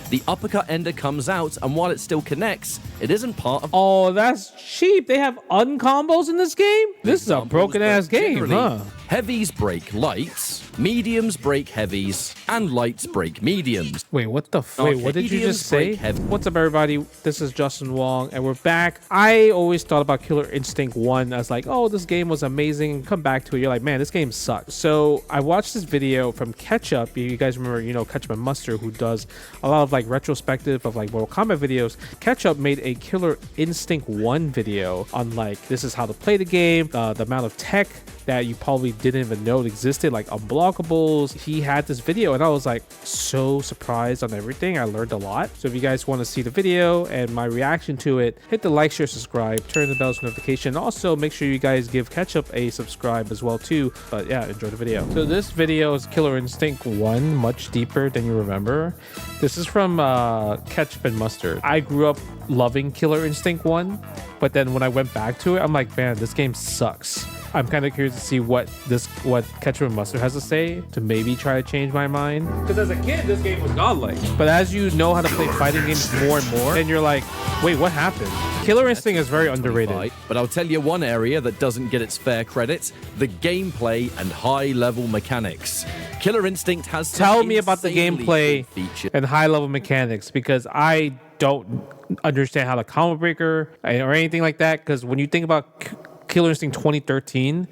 the uppercut ender comes out, and while it still connects, it isn't part of... Oh, that's cheap. They have uncombos in this game? This is a broken-ass game, huh? Heavies break lights, mediums break heavies, and lights break mediums. Wait, what the wait, what did you just say? What's up, everybody? This is JWong, and we're back. I always thought about Killer Instinct 1 as like, oh, this game was amazing. Come back to it. You're like, man, this game sucks. So I watched this video from Ketchup. You guys remember, you know, Ketchup and Mustard, who does a lot of like retrospective of like Mortal Kombat videos. Ketchup made a Killer Instinct 1 video on like, this is how to play the game, the amount of tech that you probably didn't even know it existed, like Unblockables. He had this video and I was like so surprised on everything. I learned a lot. So if you guys want to see the video and my reaction to it, hit the like, share, subscribe, turn the bell's notification. Also make sure you guys give Ketchup a subscribe as well too. But yeah, enjoy the video. So this video is Killer Instinct 1, much deeper than you remember. This is from Ketchup and Mustard. I grew up loving Killer Instinct 1, but then when I went back to it, I'm like, man, this game sucks. I'm kind of curious to see what Ketchup and Mustard has to say to maybe try to change my mind. Because as a kid, this game was godlike. But as you know how to play fighting games more and more, and you're like, wait, what happened? Killer Instinct is very underrated. But I'll tell you one area that doesn't get its fair credit: the gameplay and high-level mechanics. Killer Instinct has Tell me about the gameplay and high-level mechanics, because I don't understand how the combo breaker or anything like that. Because when you think about Killer Instinct 2013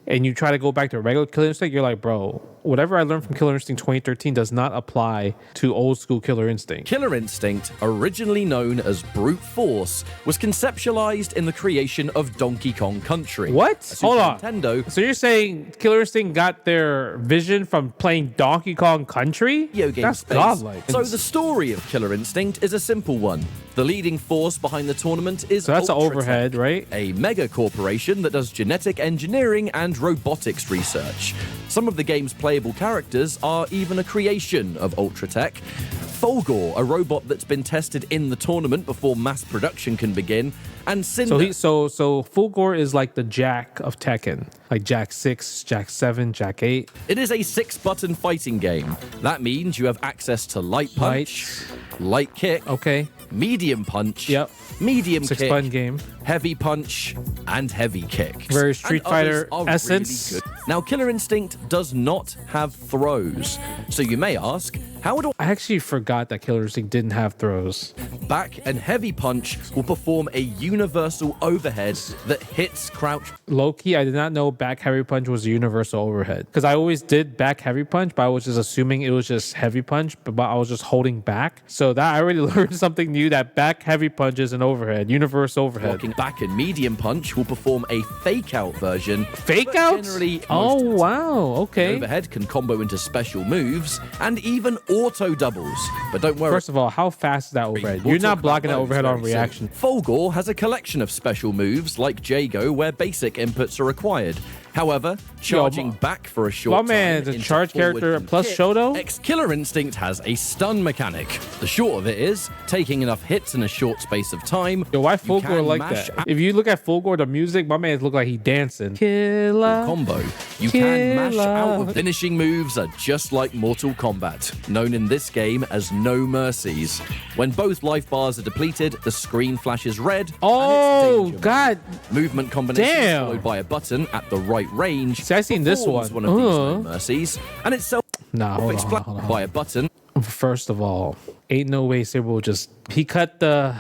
and you try to go back to regular Killer Instinct, you're like, bro, whatever I learned from Killer Instinct 2013 does not apply to old school Killer Instinct. Killer Instinct, originally known as Brute Force, was conceptualized in the creation of Donkey Kong Country. What? Hold on. Nintendo. So you're saying Killer Instinct got their vision from playing Donkey Kong Country? Video game That's space. godlike. So the story of Killer Instinct is a simple one. The leading force behind the tournament is So that's an Ultratech, overhead, right? a mega corporation that does genetic engineering and robotics research. Some of the game's playable characters are even a creation of Ultratech. Fulgor, a robot that's been tested in the tournament before mass production can begin, and Cinder. So Fulgor is like the Jack of Tekken, like Jack 6, Jack 7, Jack 8. It is a 6-button fighting game. That means you have access to light punch, light kick, okay, medium punch, yep, medium 6-button kick, game, heavy punch, and heavy kick. very Street Fighter essence. Really good. Now, Killer Instinct does not have throws. So you may ask, how do I actually forgot that Killer Instinct didn't have throws. back and heavy punch will perform a universal overhead that hits crouch. Low-key, I did not know back heavy punch was a universal overhead, because I always did back heavy punch, but I was just assuming it was just heavy punch, but I was just holding back. So that I already learned something new, that back heavy punch is an overhead, universal overhead. Blocking back and medium punch will perform a fake-out version. Fake out? Oh, wow. Okay. Overhead can combo into special moves and even auto doubles. But don't worry. First of all, how fast is that overhead? We'll You're not talk blocking about that overhead those on very reaction. soon. Fulgor has a collection of special moves like Jago where basic inputs are required. However, charging back for a short time. My man's a into charge forward character and plus kick, Shoto? Killer Instinct has a stun mechanic. The short of it is, taking enough hits in a short space of time. Yo, why you Fulgor can like mash that? If you look at Fulgor, the music, my man's look like he dancing. Killer. combo. You can mash out with finishing moves are just like Mortal Kombat, known in this game as No Mercies. When both life bars are depleted, the screen flashes red. Oh, and it's God. Movement combination Damn. followed by a button at the right range. See, I seen this performs one. of these No Mercies, and it's Nah, hold on. by a button. First of all, ain't no way Saber will just... He cut the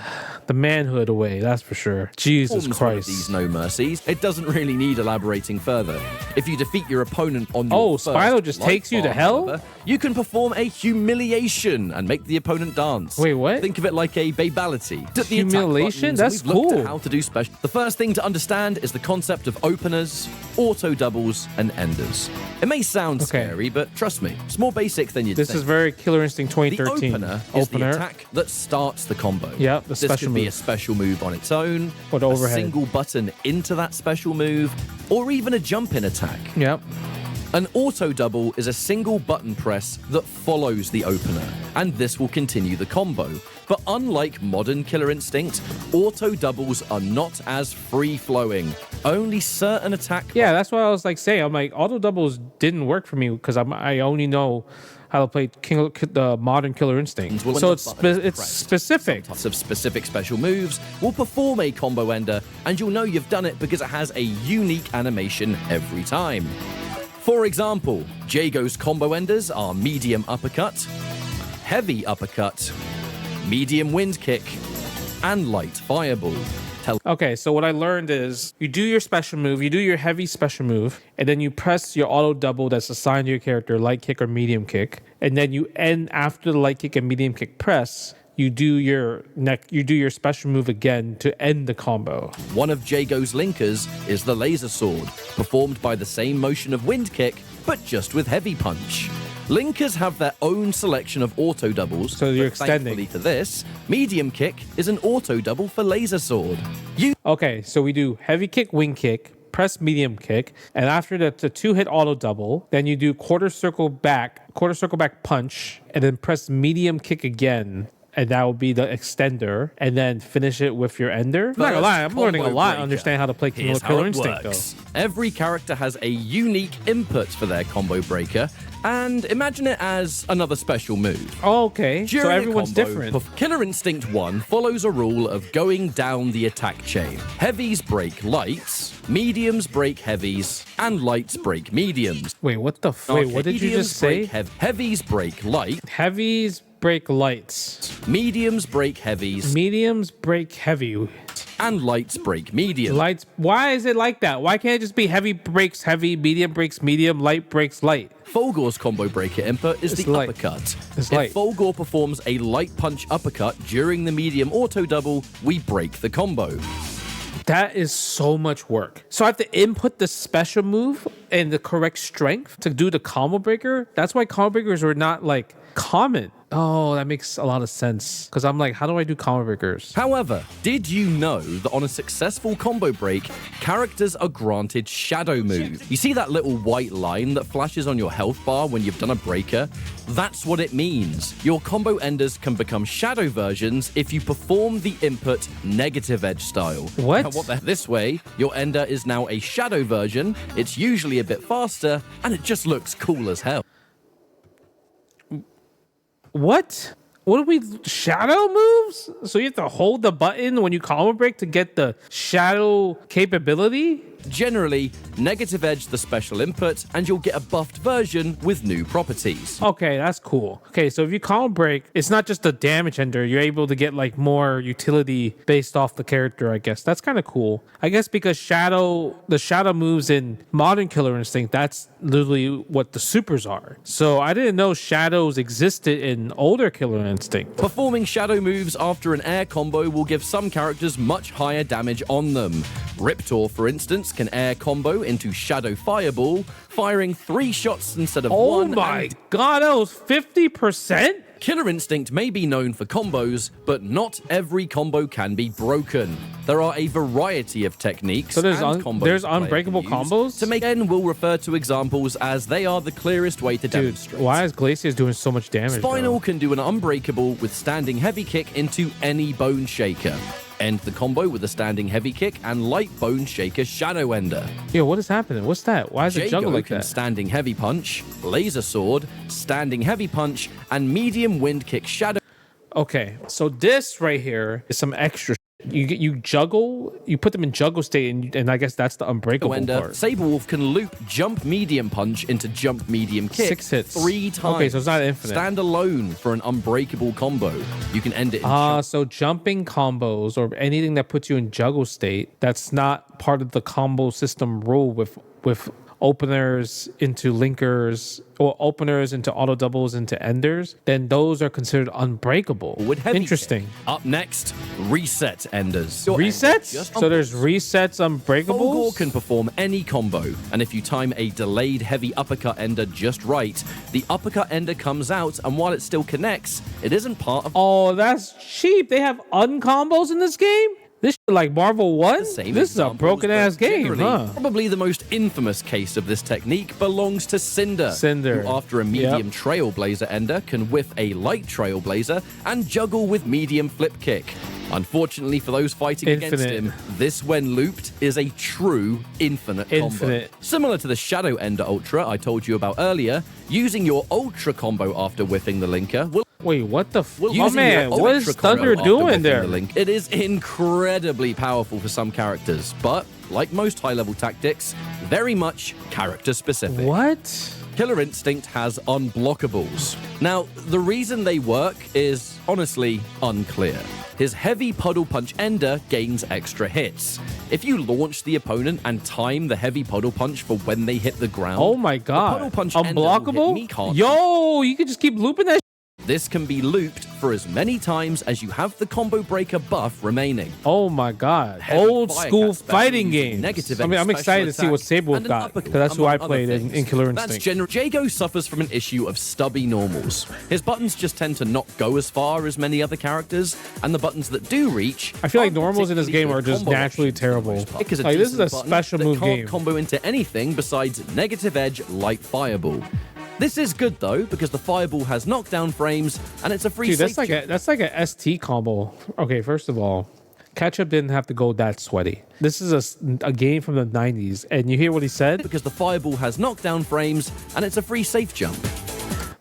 manhood away, that's for sure. Jesus Christ. These No Mercies. It doesn't really need elaborating further. If you defeat your opponent on your first Spinal just life takes you to bar, hell? however, you can perform a humiliation and make the opponent dance. Wait, what? Think of it like a babality. Humiliation? That's cool. How to do special. The first thing to understand is the concept of openers, auto doubles, and enders. It may sound scary, but trust me, it's more basic than you'd think. This is very Killer Instinct 2013. The opener is the attack that starts the combo. Yep, the this special could be move. a special move on its own, Or the a overhead. single button into that special move, or even a jump-in attack. Yep. An auto double is a single button press that follows the opener, and this will continue the combo. But unlike modern Killer Instinct, auto doubles are not as free-flowing. Only certain attack... Yeah, that's what I was like saying. I'm like, auto doubles didn't work for me because I only know how to play the modern Killer Instinct. So it's specific. Lots of specific special moves will perform a combo ender, and you'll know you've done it because it has a unique animation every time. For example, Jago's combo enders are medium uppercut, heavy uppercut, medium wind kick, and light fireball. Okay, so what I learned is you do your special move, you do your heavy special move, and then you press your auto double that's assigned to your character, light kick or medium kick, and then you end after the light kick and medium kick press. You do your special move again to end the combo. One of Jago's linkers is the laser sword, performed by the same motion of wind kick, but just with heavy punch. Linkers have their own selection of auto doubles, so you're extending. Thankfully for this, medium kick is an auto double for laser sword. Okay, so we do heavy kick, wing kick, press medium kick, and after the 2-hit auto double, then you do quarter circle back punch, and then press medium kick again. And that will be the extender, and then finish it with your ender. I'm not gonna lie, I'm learning a lot to understand how to play Killer Instinct, though. Every character has a unique input for their combo breaker, and imagine it as another special move. Oh, okay. During so everyone's combo, different. Killer Instinct 1 follows a rule of going down the attack chain. Heavies break lights, mediums break heavies, and lights break mediums. Wait, what the wait, what did you just say? Heavies break light. Heavies break lights. Mediums break heavies. Mediums break heavy. And lights break medium. Lights. Why is it like that? Why can't it just be heavy breaks heavy, medium breaks medium, light breaks light? Fulgor's combo breaker input is the light. uppercut. If Fulgor performs a light punch uppercut during the medium auto double, we break the combo. That is so much work. So I have to input the special move and the correct strength to do the combo breaker. That's why combo breakers were not like common. Oh, that makes a lot of sense. Because I'm like, how do I do combo breakers? However, did you know that on a successful combo break, characters are granted shadow moves? You see that little white line that flashes on your health bar when you've done a breaker? That's what it means. Your combo enders can become shadow versions if you perform the input negative edge style. What? This way, your ender is now a shadow version, it's usually a bit faster, and it just looks cool as hell. What? What do we shadow moves? So you have to hold the button when you combo break to get the shadow capability? Generally, negative edge the special input, and you'll get a buffed version with new properties. Okay, that's cool. Okay, so if you combo break, it's not just the damage ender. You're able to get like more utility based off the character, I guess. That's kind of cool. I guess because the shadow moves in modern Killer Instinct, that's literally what the supers are. So I didn't know shadows existed in older Killer Instinct. Performing shadow moves after an air combo will give some characters much higher damage on them. Riptor, for instance, can air combo into Shadow Fireball, firing 3 shots instead of 1. Oh my god, that was 50%? Killer Instinct may be known for combos, but not every combo can be broken. There are a variety of techniques. So there's combos unbreakable combos? To make N, we'll refer to examples as they are the clearest way to demonstrate. Why is Glacius doing so much damage? Spinal can do an Unbreakable with standing heavy kick into any Bone Shaker. End the combo with a standing heavy kick and light Bone Shaker Shadow Ender. Yo, what is happening? What's that? Why is it juggle like that? Standing heavy punch, laser sword, standing heavy punch, and medium wind kick shadow. Okay, so this right here is some extra. You juggle, you put them in juggle state, and I guess that's the unbreakable part. Saberwolf can loop jump medium punch into jump medium kick 6 hits 3 times. Okay, so it's not infinite. Stand alone for an unbreakable combo. You can end it in so jumping combos or anything that puts you in juggle state, that's not part of the combo system rule with openers into linkers or openers into auto doubles into enders, then those are considered unbreakable. Interesting. Up next, reset enders. Resets? So there's resets unbreakables? Fulgor can perform any combo, and if you time a delayed heavy uppercut ender just right, the uppercut ender comes out, and while it still connects, it isn't part of... Oh, that's cheap. They have uncombos in this game? This shit like Marvel 1? The same This is a examples, broken ass but game, generally, huh? Probably the most infamous case of this technique belongs to Cinder. Cinder. Who, after a medium Trailblazer ender, can whiff a light Trailblazer and juggle with medium flip kick. Unfortunately for those fighting against him, this, when looped, is a true infinite combo. Similar to the Shadow Ender Ultra I told you about earlier, using your Ultra combo after whiffing the linker will... Wait, what the oh man, what is Thunder doing there? It is incredibly powerful for some characters, but like most high-level tactics, very much character-specific. What? Killer Instinct has Unblockables. Now, the reason they work is honestly unclear. His heavy puddle punch ender gains extra hits. If you launch the opponent and time the heavy puddle punch for when they hit the ground, oh my god, puddle punch unblockable? Yo, you can just keep looping that. This can be looped for as many times as you have the combo breaker buff remaining. Oh my god. Old school fighting games. I mean, I'm excited to see what Sablewolf got, because that's who I played in Killer Instinct. Jago suffers from an issue of stubby normals. His buttons just tend to not go as far as many other characters, and the buttons that do reach... I feel like normals in this game are just naturally terrible. Like, this is a special move game. Combo into anything besides negative edge light fireball. This is good though, because the fireball has knockdown frames and it's a free. Dude, that's like a ST combo. Okay, first of all, Ketchup didn't have to go that sweaty. This is a game from the 90s, and you hear what he said? Because the fireball has knockdown frames and it's a free safe jump.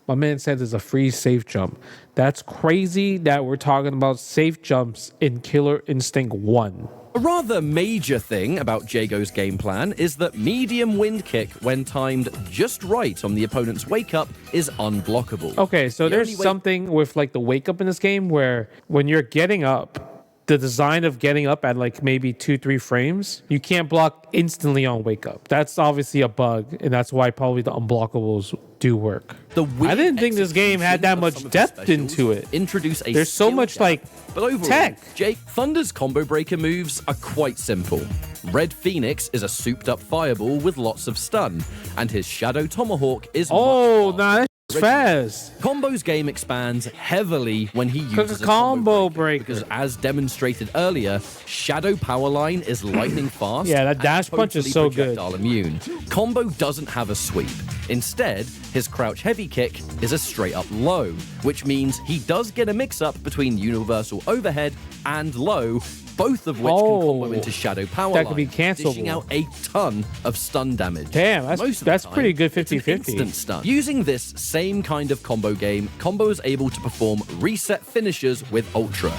My man said there's a free safe jump. That's crazy that we're talking about safe jumps in Killer Instinct 1. A rather major thing about Jago's game plan is that medium wind kick, when timed just right on the opponent's wake up, is unblockable. Okay, so there's something with like the wake up in this game where when you're getting up, the design of getting up at like maybe 2-3 frames, you can't block instantly on wake up. That's obviously a bug, and that's why probably the unblockables do work. I didn't think this game had that much depth into it. There's so much like tech. Thunder's combo breaker moves are quite simple. Red Phoenix is a souped up fireball with lots of stun, and his Shadow Tomahawk is fast. Combo's game expands heavily when he uses a combo breaker. Because as demonstrated earlier, Shadow Powerline is lightning fast. Yeah, that dash punch is so good. Immune. Combo doesn't have a sweep. Instead, his crouch heavy kick is a straight up low, which means he does get a mix up between universal overhead and low, both of which can combo into Shadow Powerline. That could be cancelable. Dishing out a ton of stun damage. Damn, that's pretty good 50-50. Instant stun. Using this same kind of combo game, Combo is able to perform reset finishes with Ultra.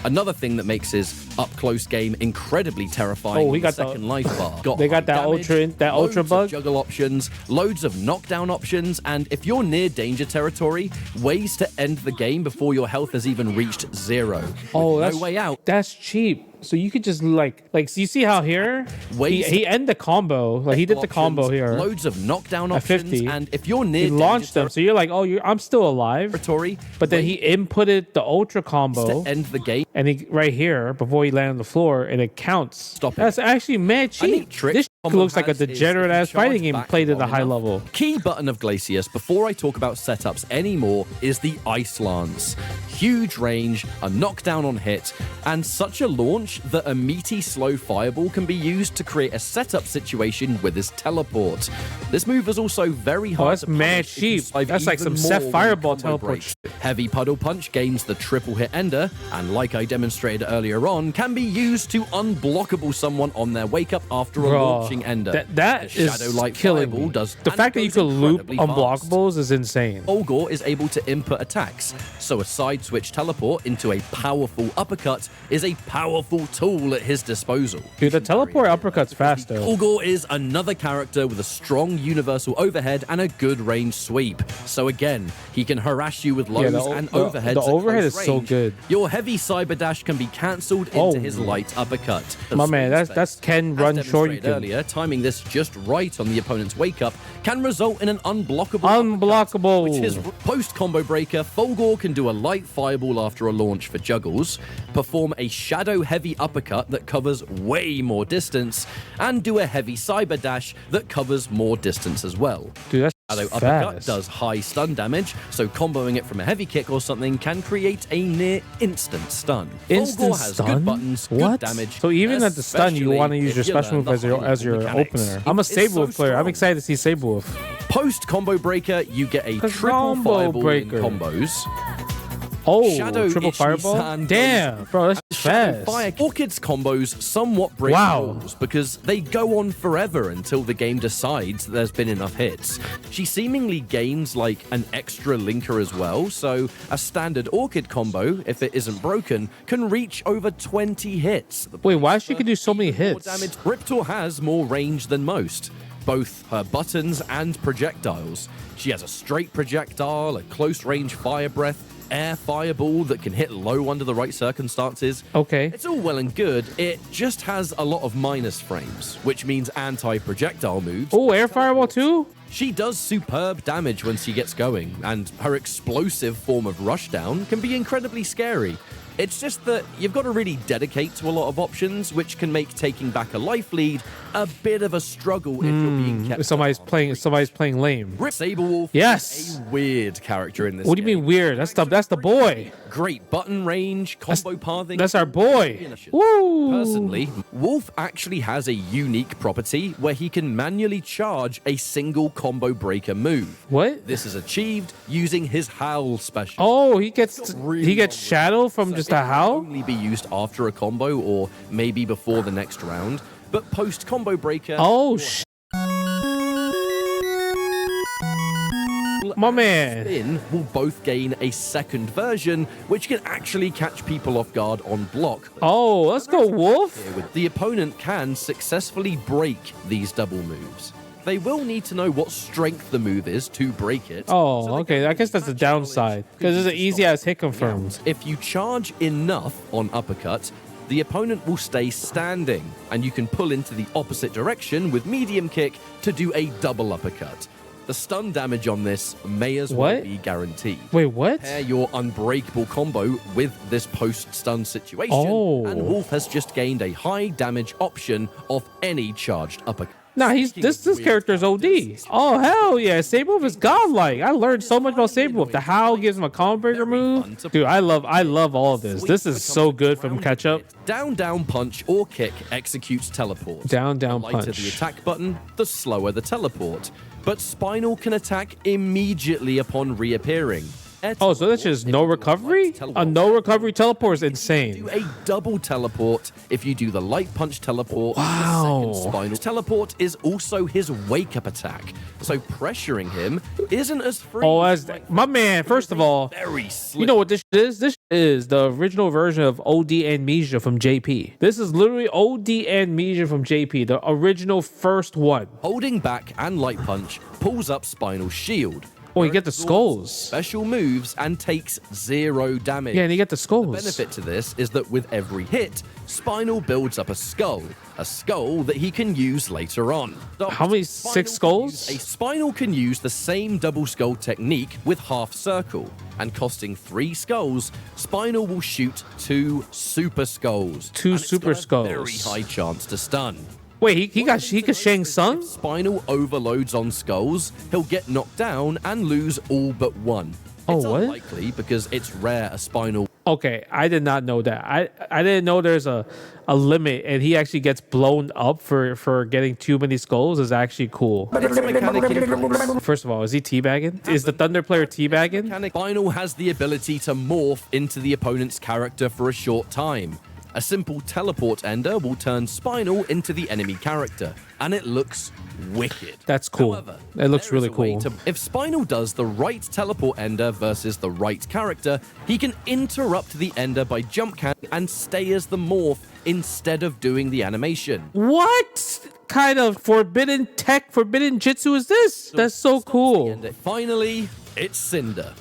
Another thing that makes his up-close game incredibly terrifying. He got the second life bar. They got that damage, Ultra bug. Juggle options, loads of knockdown options, and if you're near danger territory, ways to end the game before your health has even reached 0. That's no way out. That's cheap. So you could just like so you see how here he end the combo, like he did the combo here. Loads of knockdown options, 50, and if you're near, he launched them. So you're like, I'm still alive. But then he inputted the Ultra combo to end the game, and he right here before he landed on the floor, and it counts. That's actually mad cheap. This looks like a degenerate ass fighting game played at a high level. Key button of Glacius before I talk about setups anymore is the Ice Lance. Huge range, a knockdown on hit, and such a launch that a meaty slow fireball can be used to create a setup situation with his teleport. This move is also very hard. That's mad cheap. That's like some set fireball teleport. Heavy puddle punch gains the triple hit ender, and like I demonstrated earlier on, can be used to unblockable someone on their wake up after a launching ender. That is killing me. The fact that you can loop unblockables is insane. Olgor is able to input attacks, so a side switch teleport into a powerful uppercut is a powerful tool at his disposal. Dude, the teleport uppercut's fast though. Olgor is another character with a strong universal overhead and a good range sweep. So again, he can harass you with lows and overheads. The overhead is so good. Your heavy cyber dash can be cancelled into his light uppercut. My man, that's Ken run short. You can earlier, timing this just right on the opponent's wake up can result in an unblockable, which is post combo breaker. Folgor can do a light fireball after a launch for juggles, perform a shadow heavy uppercut that covers way more distance, and do a heavy cyber dash that covers more distance as well. Dude, that's Shadow uppercut does high stun damage, so comboing it from a heavy kick or something can create a near instant stun. Instant has stun? good buttons, What? good damage. So even at the stun, you want to use your special move as your opener. I'm a Saberwolf player. I'm excited to see Saberwolf. Post combo breaker, you get a triple combo fireball breaker. in combos. Oh, Shadow triple fireball? Ichi-san Damn, bro, that's fast. Fire Orchid's combos somewhat break rules because they go on forever until the game decides that there's been enough hits. She seemingly gains like an extra linker as well, so a standard Orchid combo, if it isn't broken, can reach over 20 hits. Wait, why she can do so many hits? Riptor has more range than most, both her buttons and projectiles. She has a straight projectile, a close range fire breath, air fireball that can hit low under the right circumstances. Okay. It's all well and good. It just has a lot of minus frames, which means anti-projectile moves. Oh, air fireball too? She does superb damage when she gets going, and her explosive form of rushdown can be incredibly scary. It's just that you've got to really dedicate to a lot of options, which can make taking back a life lead a bit of a struggle if you're being kept. Somebody's playing lame. Saberwolf Yes. is a weird character in this What do you game. mean weird? That's the boy. Great button range, combo pathing. That's our boy. Woo! Personally, Wolf actually has a unique property where he can manually charge a single combo breaker move. What? This is achieved using his Howl special. Oh, he gets shadow from just a howl? Only be used after a combo or maybe before the next round, but post combo breaker. Oh, my man. Spin will both gain a second version, which can actually catch people off guard on block. Oh, let's go, Wolf. The opponent can successfully break these double moves. They will need to know what strength the move is to break it. Oh, okay. I guess that's the downside, because it's an easy as hit confirmed. If you charge enough on uppercut, the opponent will stay standing, and you can pull into the opposite direction with medium kick to do a double uppercut. The stun damage on this may as well be guaranteed. Wait, what? Pair your Unbreakable combo with this post-stun situation, and Wolf has just gained a high damage option of any charged uppercut. Nah, this character's OD. Oh, hell yeah. Saberwolf is godlike. I learned so much about Saberwolf. The Howl gives him a combo breaker move. Dude, I love all of this. This is so good from catch-up. Down, down punch or kick executes teleport. Down, down The lighter punch. the attack button, the slower the teleport. But Spinal can attack immediately upon reappearing. Oh, so that's just no recovery? A no recovery teleport is insane. Do a double teleport if you do the light punch teleport. Wow. The second Spinal teleport is also his wake up attack, so pressuring him isn't as free. Oh, as my man, first of all, very slick. you know what this is? This is the original version of OD Amnesia from JP. This is literally OD Amnesia from JP, the original first one. Holding back and light punch pulls up Spinal's shield. Oh, you get the skulls. Special moves and takes 0 damage. Yeah, and you get the skulls. The benefit to this is that with every hit, Spinal builds up a skull that he can use later on. How many? 6 skulls? A Spinal can use the same double skull technique with half circle, and costing 3 skulls, Spinal will shoot 2 super skulls. 2 super skulls. Very high chance to stun. Wait, he could Shang Tsung? If Spinal overloads on skulls, he'll get knocked down and lose all but 1. Oh, It's what? unlikely because it's rare a Spinal. Okay, I did not know that. I didn't know there's a limit, and he actually gets blown up for getting too many skulls is actually cool. It's a mechanic in place. First of all, is he teabagging? Is the Thunder player teabagging? Spinal has the ability to morph into the opponent's character for a short time. A simple teleport ender will turn Spinal into the enemy character, and it looks wicked. That's cool. However, It looks there is really a way cool. If Spinal does the right teleport ender versus the right character, he can interrupt the ender by jump can and stay as the morph instead of doing the animation. What kind of forbidden jitsu is this? That's so cool. And finally, it's Cinder.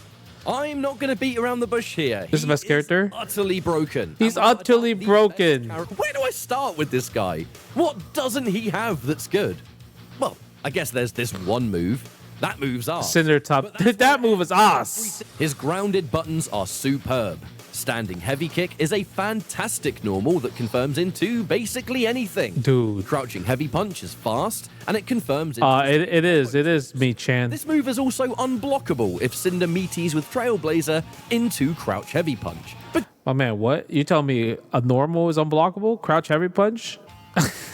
I'm not going to beat around the bush here. This is the best character? Utterly broken. He's And utterly the best broken. character- Where do I start with this guy? What doesn't he have that's good? Well, I guess there's this one move. That move's ours. Cinder top. That move is ass. His grounded buttons are superb. Standing heavy kick is a fantastic normal that confirms into basically anything. Dude. Crouching heavy punch is fast, and it confirms into... It is me, Chan. This move is also unblockable if Cinder meaties with Trailblazer into crouch heavy punch. But oh man, what? You tell me a normal is unblockable? Crouch heavy punch?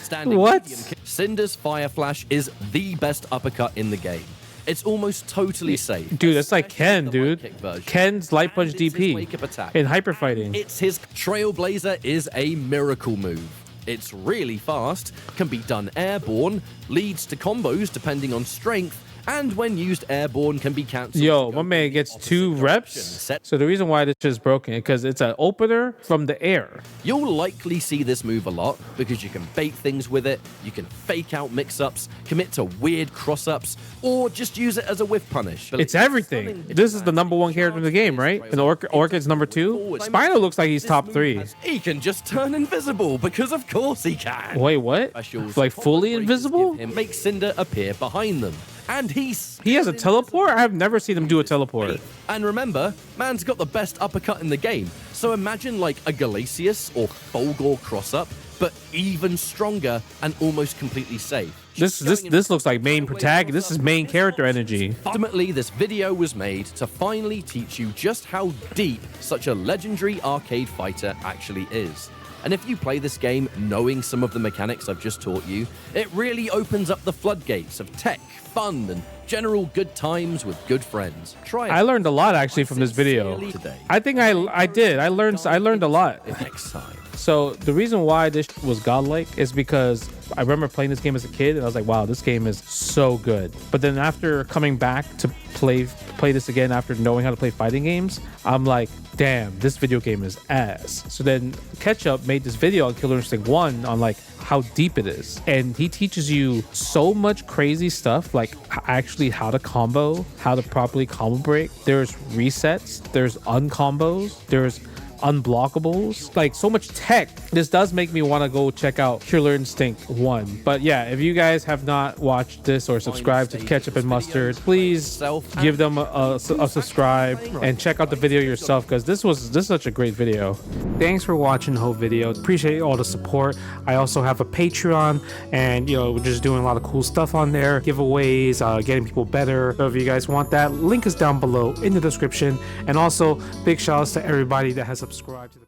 standing What? medium kick, Cinder's Fire Flash is the best uppercut in the game. It's almost totally safe. Dude, that's like Ken, especially the light dude. kick version. Ken's light punch And it's his DP wake-up attack. in hyper fighting. It's his Trailblazer is a miracle move. It's really fast, can be done airborne, leads to combos depending on strength, and when used airborne can be cancelled. Yo, my man gets 2 reps. So the reason why this shit is broken is because it's an opener from the air. You'll likely see this move a lot because you can bait things with it, you can fake out mix-ups, commit to weird cross-ups, or just use it as a whiff punish. It's everything. This is the #1 character in the game, right? And Orchid's #2. Spinal looks like he's top 3. He can just turn invisible because of course he can. Wait, what? Specials Like fully Breakers invisible? give him make Cinder appear behind them. And He has a teleport? I have never seen him do a teleport. And remember, man's got the best uppercut in the game. So imagine like a Galasius or Folgore cross-up, but even stronger and almost completely safe. This looks like main protagonist. This is main character energy. Ultimately, this video was made to finally teach you just how deep such a legendary arcade fighter actually is. And if you play this game knowing some of the mechanics I've just taught you, it really opens up the floodgates of tech, fun, and general good times with good friends. Try it. I learned a lot actually from this video. Today. I think I did. I learned a lot. Next time. So the reason why this was godlike is because I remember playing this game as a kid and I was like, wow, this game is so good. But then after coming back to play this again after knowing how to play fighting games, I'm like, damn, this video game is ass. So then Ketchup made this video on Killer Instinct 1 on like how deep it is. And he teaches you so much crazy stuff, like actually how to combo, how to properly combo break. There's resets, there's uncombos, there's unblockables, like so much tech. This does make me want to go check out Killer Instinct 1. But yeah, if you guys have not watched this or subscribed to Ketchup and Mustard, please give them a subscribe and check out the video yourself, because this is such a great video. Thanks for watching the whole video. Appreciate all the support. I also have a Patreon, and we're just doing a lot of cool stuff on there, giveaways, getting people better. So if you guys want that, link is down below in the description. And also big shout outs to everybody that has subscribed to the